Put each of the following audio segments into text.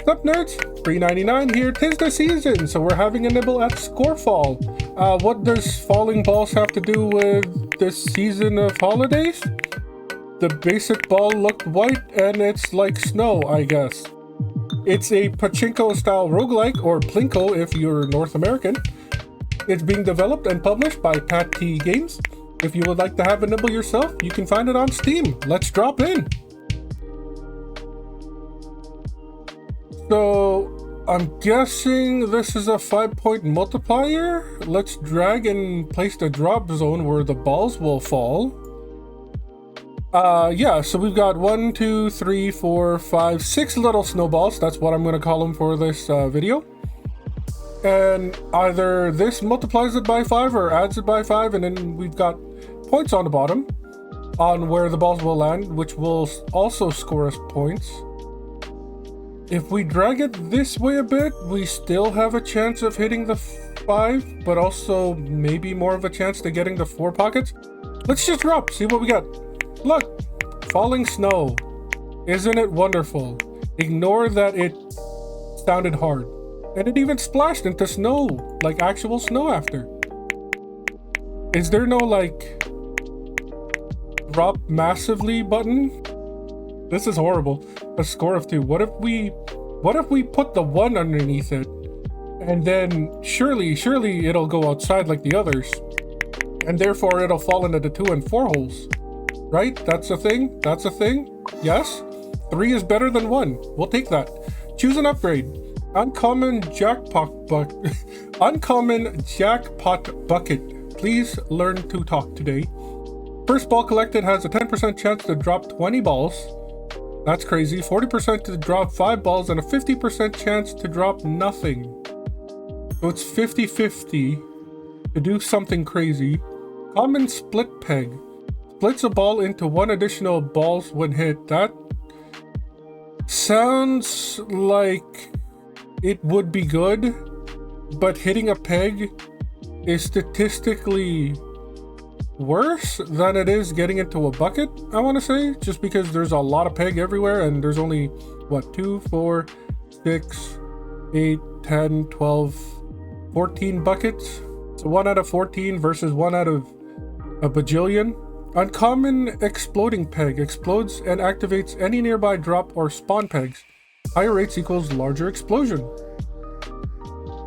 Sup Nerds, $3.99 here. 'Tis the season, so we're having a nibble at Scorefall. What does falling balls have to do with this season of holidays? The basic ball looked white and it's like snow, I guess. It's a Pachinko style roguelike, or Plinko if you're North American. It's being developed and published by Pat Games. If you would like to have a nibble yourself, you can find it on Steam. Let's drop in. So I'm guessing this is a 5-point multiplier. Let's drag and place the drop zone where the balls will fall. Yeah, so we've got 1, 2, 3, 4, 5, 6 little snowballs. That's what I'm going to call them for this video. And either this multiplies it by 5 or adds it by 5, and then we've got points on the bottom on where the balls will land, which will also score us points. If we drag it this way a bit, we still have a chance of hitting the 5, but also maybe more of a chance to getting the 4 pockets. Let's just drop, see what we got. Look, falling snow. Isn't it wonderful? Ignore that it sounded hard. And it even splashed into snow, like actual snow after. Is there no like drop massively button? This is horrible. A score of 2. What if we put the 1 underneath it, and then surely it'll go outside like the others, and therefore it'll fall into the 2 and 4 holes, right? That's a thing. That's a thing. Yes. 3 is better than 1. We'll take that. Choose an upgrade. Uncommon jackpot bucket. Please learn to talk today. First ball collected has a 10% chance to drop 20 balls. That's crazy. 40% to drop 5 balls and a 50% chance to drop nothing. So it's 50-50 to do something crazy. Common split peg. Splits a ball into 1 additional balls when hit. That sounds like it would be good, but hitting a peg is statistically worse than it is getting into a bucket, I want to say, just because there's a lot of peg everywhere and there's only, what, 2, 4, 6, 8, 10, 12, 14 buckets. So 1 out of 14 versus 1 out of a bajillion. Uncommon exploding peg. Explodes and activates any nearby drop or spawn pegs. Higher rates equals larger explosion.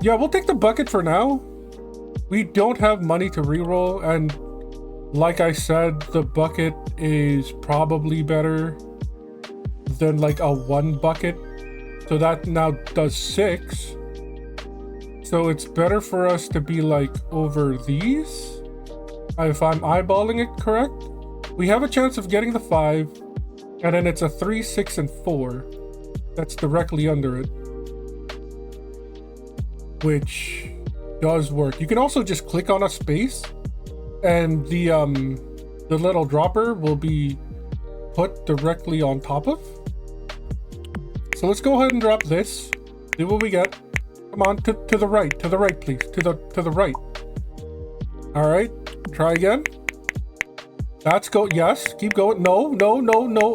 Yeah, we'll take the bucket for now. We don't have money to reroll, and like I said, the bucket is probably better than like a 1 bucket. So that now does 6. So it's better for us to be like over these, if I'm eyeballing it correct. We have a chance of getting the 5, and then it's a 3, 6, and 4. That's directly under it, which does work. You can also just click on a space and the little dropper will be put directly on top of. So let's go ahead and drop this. See what we get. Come on, to the right, please. To the right. All right, try again. That's go. Yes, keep going. No.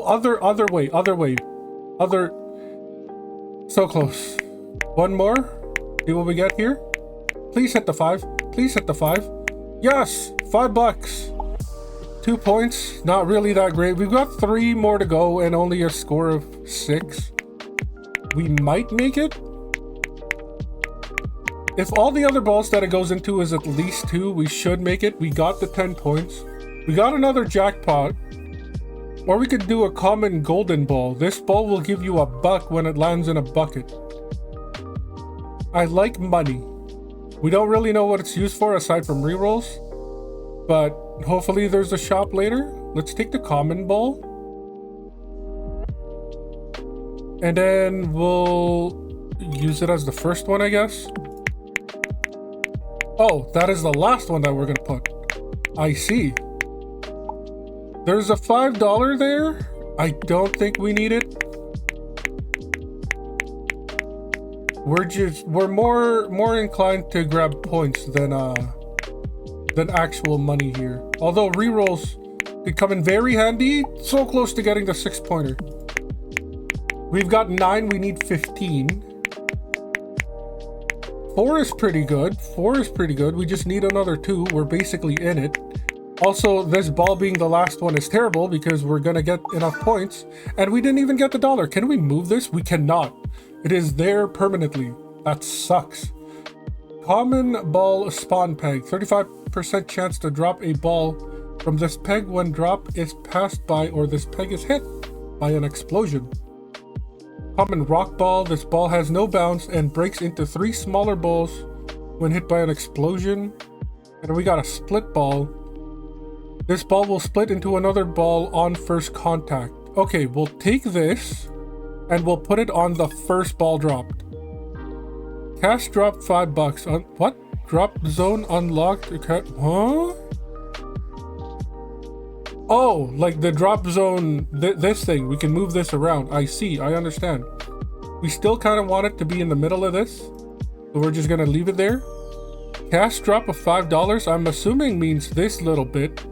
Other way. So close. 1 more. See what we get here. Please hit the 5. Please hit the 5. Yes, $5. 2 points. Not really that great. We've got 3 more to go and only a score of 6. We might make it. If all the other balls that it goes into is at least 2, we should make it. We got the 10 points. We got another jackpot. Or we could do a common golden ball. This ball will give you $1 when it lands in a bucket. I like money. We don't really know what it's used for aside from rerolls, but hopefully there's a shop later. Let's take the common ball. And then we'll use it as the first one, I guess. Oh, that is the last one that we're gonna put. I see. There's a $5 there. I don't think we need it. We're more inclined to grab points than actual money here. Although rerolls could come in very handy. So close to getting the 6-pointer. We've got 9, we need 15. 4 is pretty good. 4 is pretty good. We just need another 2. We're basically in it. Also, this ball being the last one is terrible because we're gonna get enough points. And we didn't even get the dollar. Can we move this? We cannot. It is there permanently. That sucks. Common ball spawn peg. 35% chance to drop a ball from this peg when drop is passed by or this peg is hit by an explosion. Common rock ball. This ball has no bounce and breaks into 3 smaller balls when hit by an explosion. And we got a split ball. This ball will split into another ball on first contact. Okay, we'll take this and we'll put it on the first ball dropped. Cash drop $5. What? Drop zone unlocked. Okay. Huh? Oh, like the drop zone, this thing. We can move this around. I see. I understand. We still kind of want it to be in the middle of this. So we're just going to leave it there. Cash drop of $5, I'm assuming means this little bit.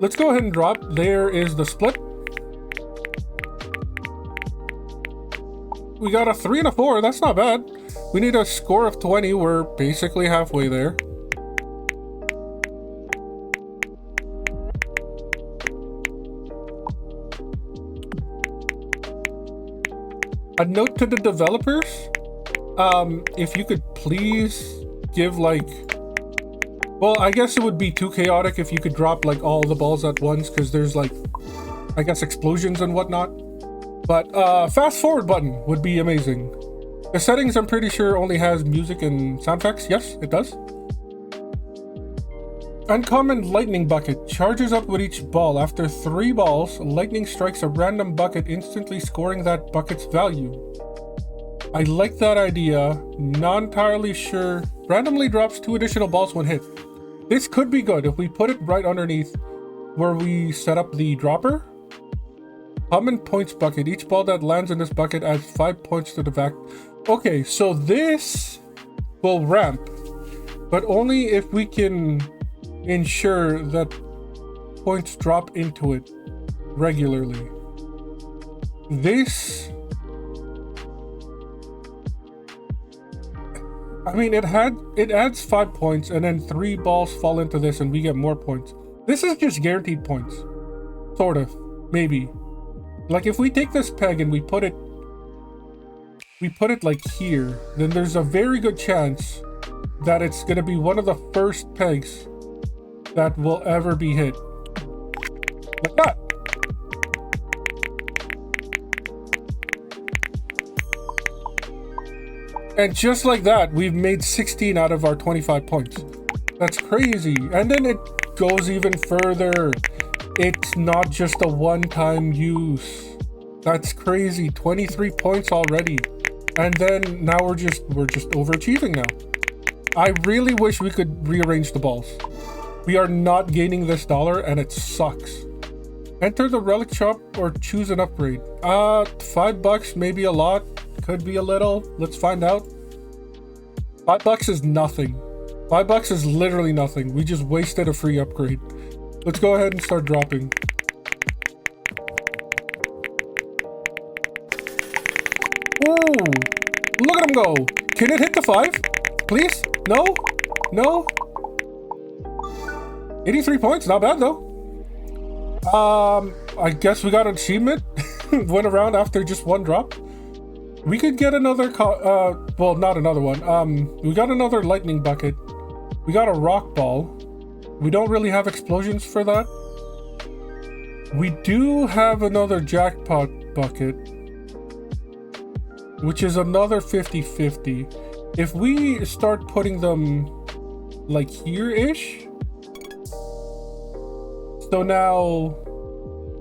Let's go ahead and drop. There is the split. We got a 3 and a 4. That's not bad. We need a score of 20. We're basically halfway there. A note to the developers, if you could please give like, well, I guess it would be too chaotic if you could drop like all the balls at once because there's like, I guess explosions and whatnot. But fast forward button would be amazing. The settings I'm pretty sure only has music and sound effects. Yes, it does. Uncommon lightning bucket charges up with each ball. After 3 balls, lightning strikes a random bucket, instantly scoring that bucket's value. I like that idea. Not entirely sure. Randomly drops 2 additional balls when hit. This could be good if we put it right underneath where we set up the dropper. Common points bucket. Each ball that lands in this bucket adds 5 points to the vac. Okay, so this will ramp, but only if we can ensure that points drop into it regularly. This, I mean, it adds 5 points and then 3 balls fall into this and we get more points. This is just guaranteed points. Sort of, maybe. Like if we take this peg and we put it like here, then there's a very good chance that it's gonna be one of the first pegs that will ever be hit. Like that. And just like that, we've made 16 out of our 25 points. That's crazy. And then it goes even further. It's not just a one-time use. That's crazy. 23 points already. And then now we're just overachieving now. I really wish we could rearrange the balls. We are not gaining this dollar and it sucks. Enter the relic shop or choose an upgrade. $5, maybe a lot, could be a little. Let's find out. $5 is nothing. $5 is literally nothing. We just wasted a free upgrade. Let's go ahead and start dropping. Ooh, look at him go. Can it hit the 5? Please? No? No? 83 points, not bad though. I guess we got an achievement. Went around after just 1 drop. We could get another, well, not another one. We got another lightning bucket. We got a rock ball. We don't really have explosions for that. We do have another jackpot bucket, which is another 50-50. If we start putting them like here-ish. So now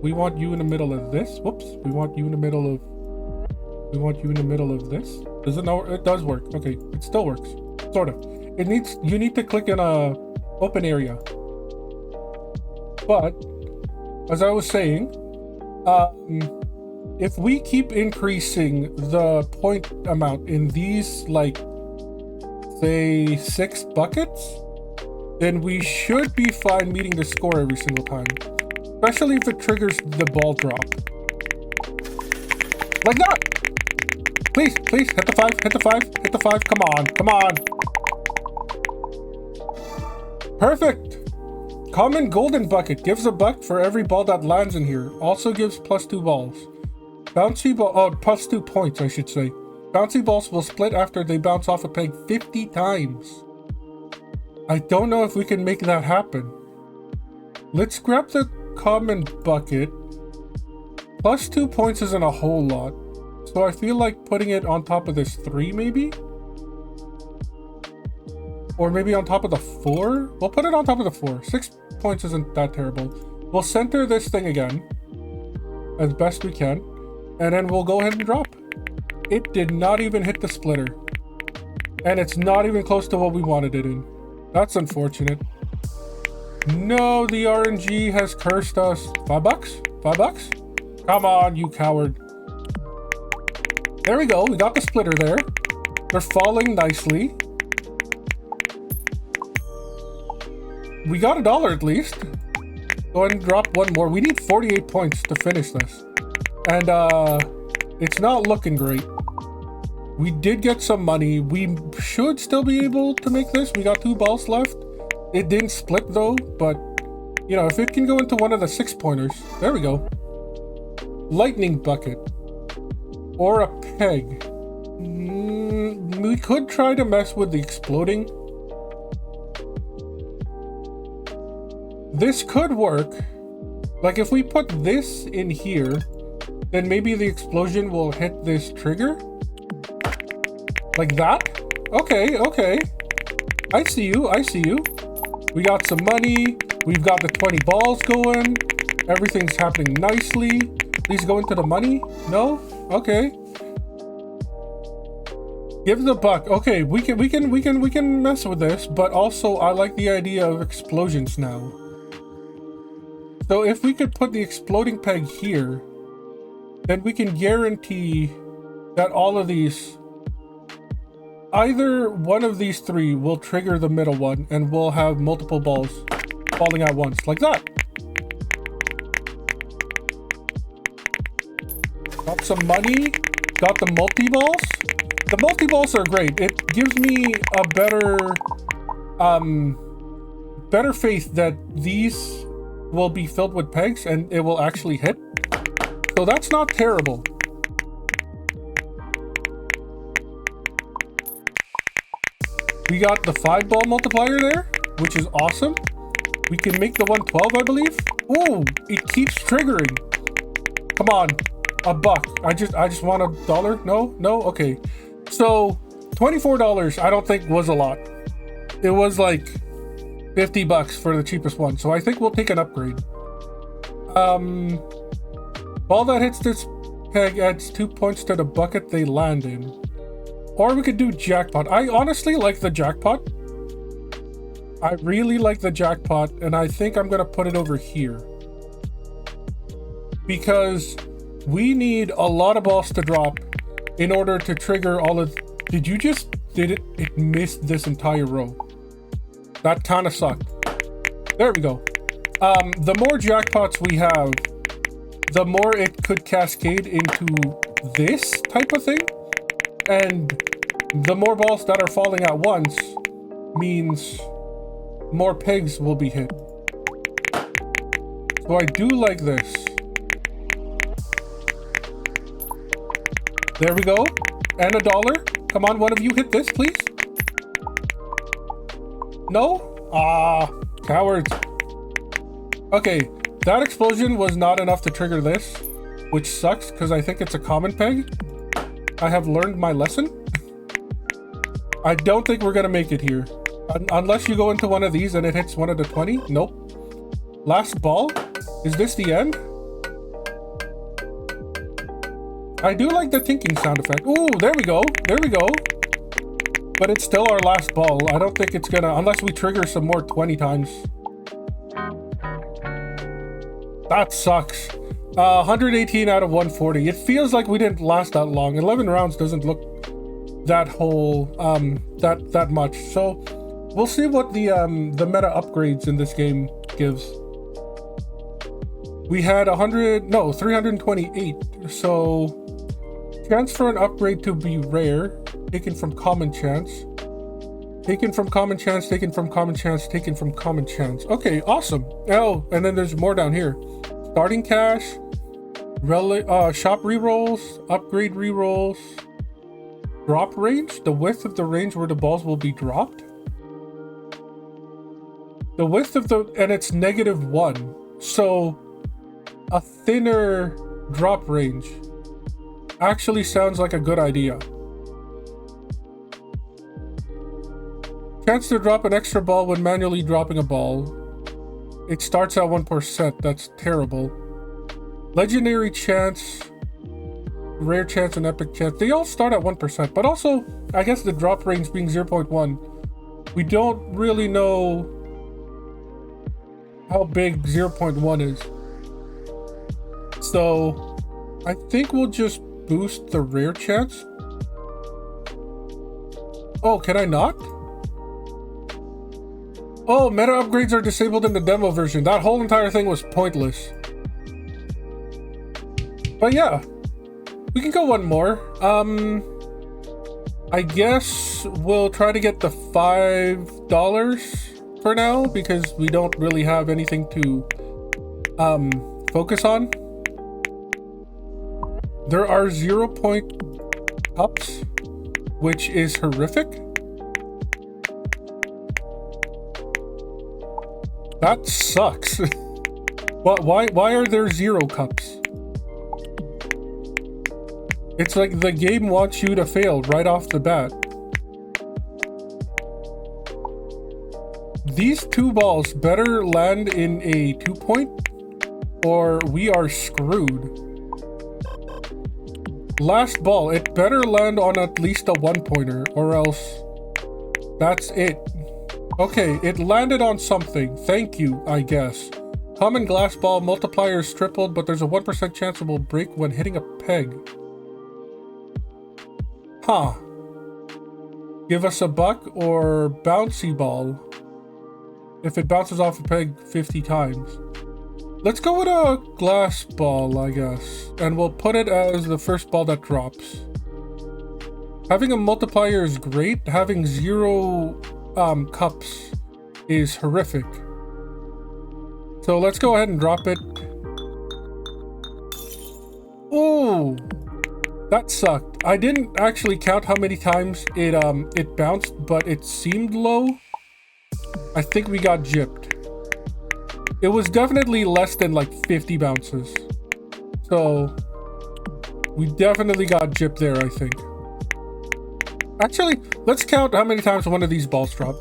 we want you in the middle of this. Whoops. We want you in the middle of this. Does it know? It does work. Okay. It still works. Sort of. You need to click in a open area. But as I was saying, if we keep increasing the point amount in these, like, say 6 buckets, then we should be fine meeting the score every single time. Especially if it triggers the ball drop. Like that. Please, please, hit the 5, hit the 5, hit the 5. Come on, come on. Perfect. Common golden bucket gives a buck for every ball that lands in here. Also gives +2 balls. Bouncy ball, oh, +2 points, I should say. Bouncy balls will split after they bounce off a peg 50 times. I don't know if we can make that happen. Let's grab the common bucket. +2 points isn't a whole lot. So I feel like putting it on top of this 3 maybe? Or maybe on top of the 4? We'll put it on top of the 4. 6 points isn't that terrible. We'll center this thing again as best we can. And then we'll go ahead and drop. It did not even hit the splitter. And it's not even close to what we wanted it in. That's unfortunate. No, the RNG has cursed us. $5? $5? Come on, you coward. There we go. We got the splitter there. They're falling nicely. We got $1 at least. Go ahead and drop one more. We need 48 points to finish this. And it's not looking great. We did get some money. We should still be able to make this. We got 2 balls left. It didn't split though, but you know, if it can go into one of the 6-pointers, there we go. Lightning bucket. Or a peg. We could try to mess with the exploding. This could work. Like if we put this in here, then maybe the explosion will hit this trigger. Like that? Okay, okay. I see you, I see you. We got some money. We've got the 20 balls going. Everything's happening nicely. Please go into the money. No? Okay. Give the buck. Okay, we can mess with this, but also I like the idea of explosions now. So if we could put the exploding peg here, then we can guarantee that all of these, either one of these 3 will trigger the middle one and we'll have multiple balls falling at once, like that. Got some money, got the multi-balls. The multi-balls are great. It gives me a better faith that these will be filled with pegs and it will actually hit. So that's not terrible. We got the 5-ball multiplier there, which is awesome. We can make the 112, I believe. Ooh, it keeps triggering. Come on, a buck. I just want $1. No, okay. So $24, I don't think was a lot. It was like $50 for the cheapest one. So I think we'll take an upgrade. Ball that hits this peg adds 2 points to the bucket they land in. Or we could do jackpot. I honestly like the jackpot. I really like the jackpot, and I think I'm gonna put it over here. Because we need a lot of balls to drop in order to trigger all of... Did it? It missed this entire row. That kind of sucked. There we go. The more jackpots we have, the more it could cascade into this type of thing. And the more balls that are falling at once means more pegs will be hit. So I do like this. There we go. And $1. Come on, one of you hit this, please. No? Ah, cowards. Okay, that explosion was not enough to trigger this, which sucks because I think it's a common peg. I have learned my lesson. I don't think we're gonna make it here. Unless you go into one of these and it hits one of the 20. Nope. Last ball. Is this the end? I do like the tinking sound effect. Ooh, there we go. There we go. But it's still our last ball. I don't think it's gonna, unless we trigger some more 20 times. That sucks. 118 out of 140. It feels like we didn't last that long. 11 rounds doesn't look that whole, that much. So we'll see what the meta upgrades in this game gives. We had 328. So Chance for an upgrade to be rare, taken from common chance. Taken from common chance, taken from common chance, taken from common chance. Okay, awesome. Oh, and then there's more down here. Starting cash, shop rerolls, upgrade rerolls, drop range, the width of the range where the balls will be dropped. The width of the, and it's -1. So a thinner drop range actually sounds like a good idea. Chance to drop an extra ball when manually dropping a ball. It starts at 1%. That's terrible. Legendary chance, rare chance, and epic chance. They all start at 1%, but also, I guess the drop range being 0.1. We don't really know how big 0.1 is. So, I think we'll just boost the rare chance. Oh, can I not? Oh, meta upgrades are disabled in the demo version. That whole entire thing was pointless. But yeah, we can go one more. I guess we'll try to get the $5 for now because we don't really have anything to focus on. There are 0-point cups, which is horrific. That sucks. Why are there 0 cups? It's like the game wants you to fail right off the bat. These 2 balls better land in a 2-point or we are screwed. Last ball, it better land on at least a 1-pointer or else that's it. Okay, it landed on something. Thank you, I guess. Common glass ball, multiplier is tripled, but there's a 1% chance it will break when hitting a peg. Huh. Give us a buck or bouncy ball. If it bounces off a peg 50 times. Let's go with a glass ball, I guess. And we'll put it as the first ball that drops. Having a multiplier is great. Having 0 cups is horrific. So let's go ahead and drop it. Oh, that sucked. I didn't actually count how many times it bounced, but it seemed low. I think we got gypped. It was definitely less than like 50 bounces. So we definitely got gypped there, I think. Actually, let's count how many times one of these balls dropped.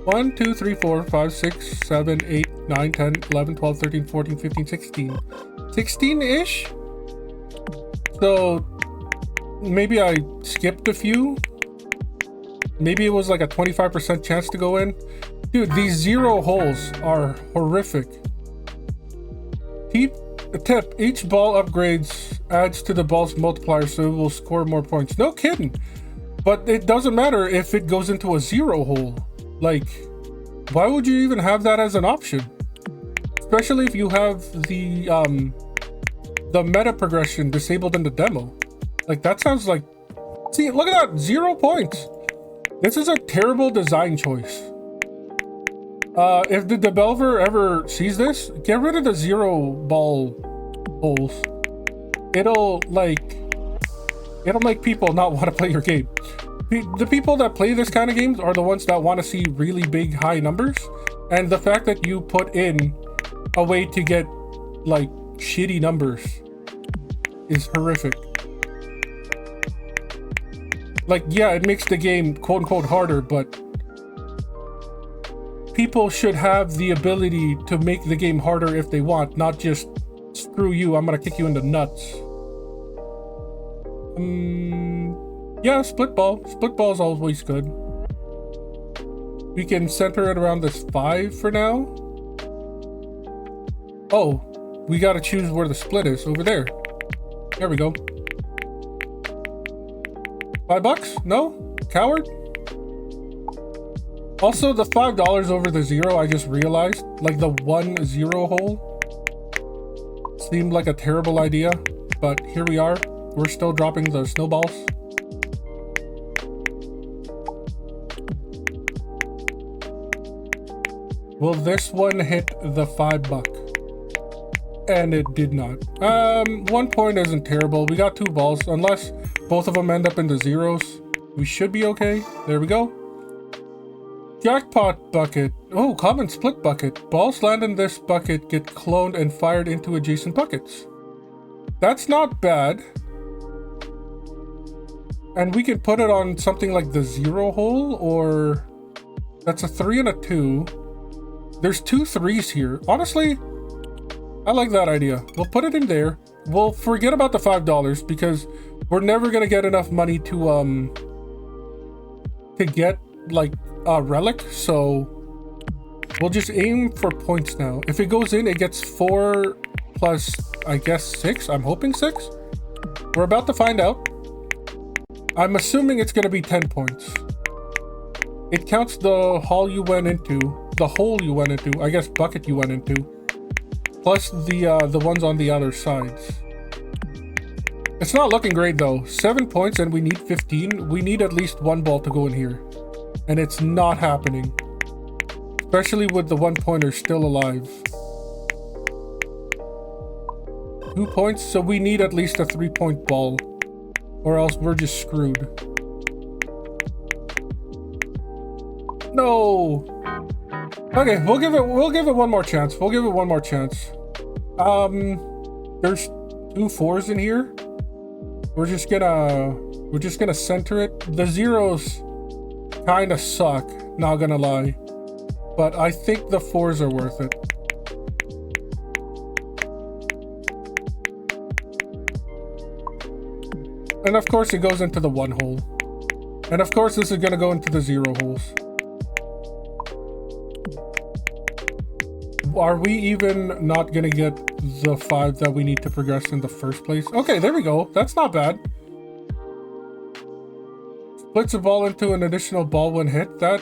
1, 2, 3, 4, 5, 6, 7, 8, 9, 10, 11, 12, 13, 14, 15, 16. 16-ish? So maybe I skipped a few. Maybe it was like a 25% chance to go in. Dude, these 0 holes are horrific. Tip, each ball upgrades adds to the ball's multiplier so it will score more points. No kidding. But it doesn't matter if it goes into a 0 hole. Like, why would you even have that as an option? Especially if you have the meta progression disabled in the demo. Like, that sounds like... See, look at that! 0 points! This is a terrible design choice. If the developer ever sees this, get rid of the 0 ball holes. It'll make people not want to play your game. The people that play this kind of games are the ones that want to see really big, high numbers. And the fact that you put in a way to get, like, shitty numbers is horrific. Like, yeah, it makes the game quote-unquote harder, but people should have the ability to make the game harder if they want, not just, screw you, I'm gonna kick you in the nuts. Yeah, split ball. Split ball is always good. We can center it around this 5 for now. Oh, we gotta choose where the split is. Over there. There we go. $5? No? Coward? Also, the $5 over the 0, I just realized, like the 1 0 hole seemed like a terrible idea, but here we are. We're still dropping the snowballs. Will this one hit the $5? And it did not. 1 point isn't terrible. We got 2 balls. Unless both of them end up in the zeros, we should be okay. There we go. Jackpot bucket. Oh, common split bucket. Balls land in this bucket get cloned and fired into adjacent buckets. That's not bad. And we can put it on something like the 0 hole, or that's a 3 and a 2. There's 2 3s here. Honestly, I like that idea. We'll put it in there. We'll forget about the $5 because we're never gonna get enough money to get like a relic. So we'll just aim for points now. If it goes in, it gets 4 plus, I guess, 6. I'm hoping 6. We're about to find out. I'm assuming it's gonna be 10 points. It counts the hole you went into, I guess bucket you went into, plus the ones on the other sides. It's not looking great though. 7 points and we need 15. We need at least 1 ball to go in here. And it's not happening. Especially with the 1 pointer still alive. 2 points, so we need at least a 3-point ball. Or else we're just screwed. No. Okay, we'll give it one more chance. There's 2 4s in here. We're just gonna center it. The zeros kind of suck, not gonna lie. But I think the 4s are worth it. And of course it goes into the 1 hole. And of course this is gonna go into the 0 holes. Are we even not gonna get the 5 that we need to progress in the first place? Okay, there we go. That's not bad. Splits a ball into an additional ball when hit. That,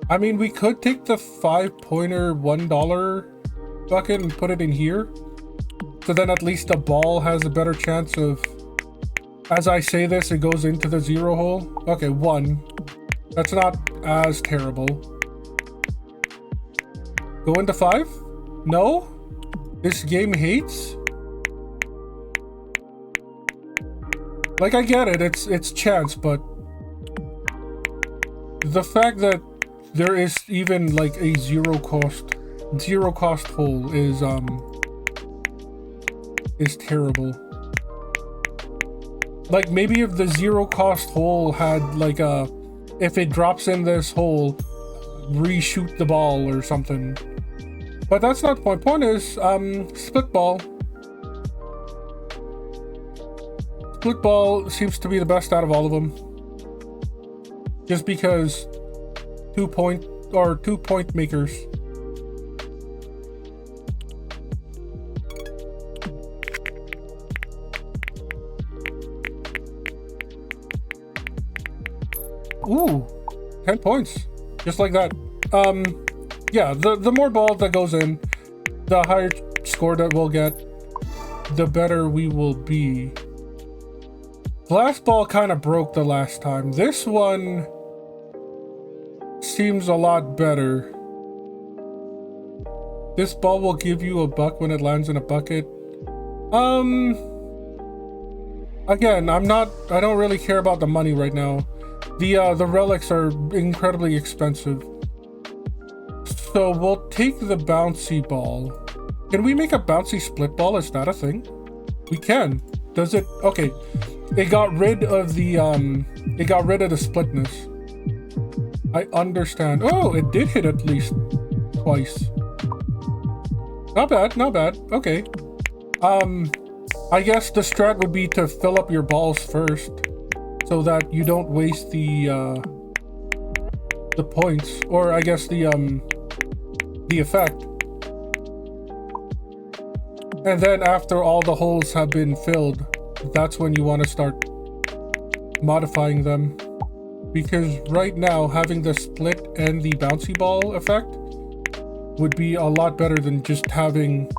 I mean, we could take the 5-pointer $1 bucket and put it in here. So then at least the ball has a better chance of, as I say this, it goes into the 0 hole. Okay, 1. That's not as terrible. Go into 5? No? This game hates? Like, I get it, it's chance, but the fact that there is even like a zero cost hole is terrible. Like, maybe if the 0 cost hole had like a, if it drops in this hole, reshoot the ball or something. But that's not the point. Point is, split ball. Split ball seems to be the best out of all of them. Just because 2 point makers. Ooh, 10 points. Just like that. Yeah, the more ball that goes in, the higher score that we'll get, the better we will be. Last ball kind of broke the last time. This one seems a lot better. This ball will give you a buck when it lands in a bucket. Again, I don't really care about the money right now. The relics are incredibly expensive. So we'll take the bouncy ball. Can we make a bouncy split ball? Is that a thing? We can. Does it? Okay. It got rid of the splitness. I understand. Oh, it did hit at least twice. Not bad, not bad. Okay. I guess the strat would be to fill up your balls first, so that you don't waste the points, or I guess the effect. And then after all the holes have been filled, that's when you want to start modifying them. Because right now, having the split and the bouncy ball effect would be a lot better than just having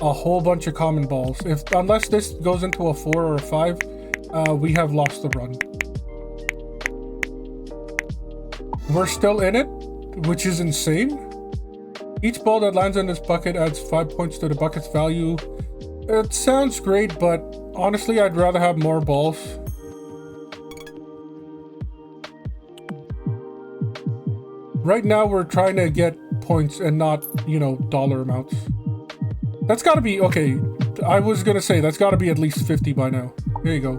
a whole bunch of common balls. Unless this goes into a 4 or a 5, we have lost the run. We're still in it, which is insane. Each ball that lands in this bucket adds 5 points to the bucket's value. It sounds great, but honestly, I'd rather have more balls. Right now, we're trying to get points and not, you know, dollar amounts. That's gotta be, okay, I was gonna say, that's gotta be at least 50 by now. There you go.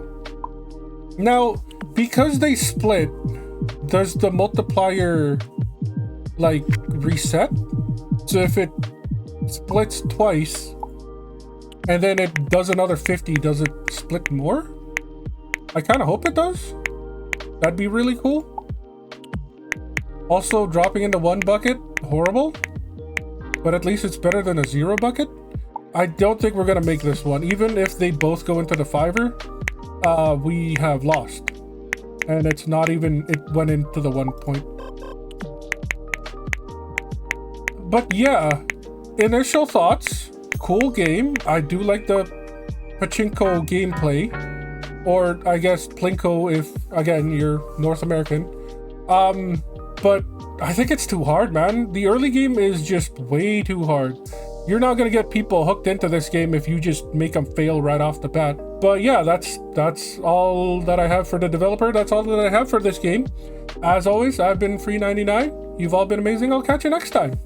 Now, because they split, does the multiplier, like, reset? So if it splits twice, and then it does another 50, does it split more? I kind of hope it does. That'd be really cool. Also, dropping into 1 bucket, horrible. But at least it's better than a 0 bucket. I don't think we're going to make this one. Even if they both go into the 5er, we have lost. And it's not even, it went into the 1 point. But yeah, initial thoughts, cool game. I do like the Pachinko gameplay. Or I guess Plinko if, again, you're North American. But I think it's too hard, man. The early game is just way too hard. You're not going to get people hooked into this game if you just make them fail right off the bat. But yeah, that's all that I have for the developer. That's all that I have for this game. As always, I've been Free99. You've all been amazing. I'll catch you next time.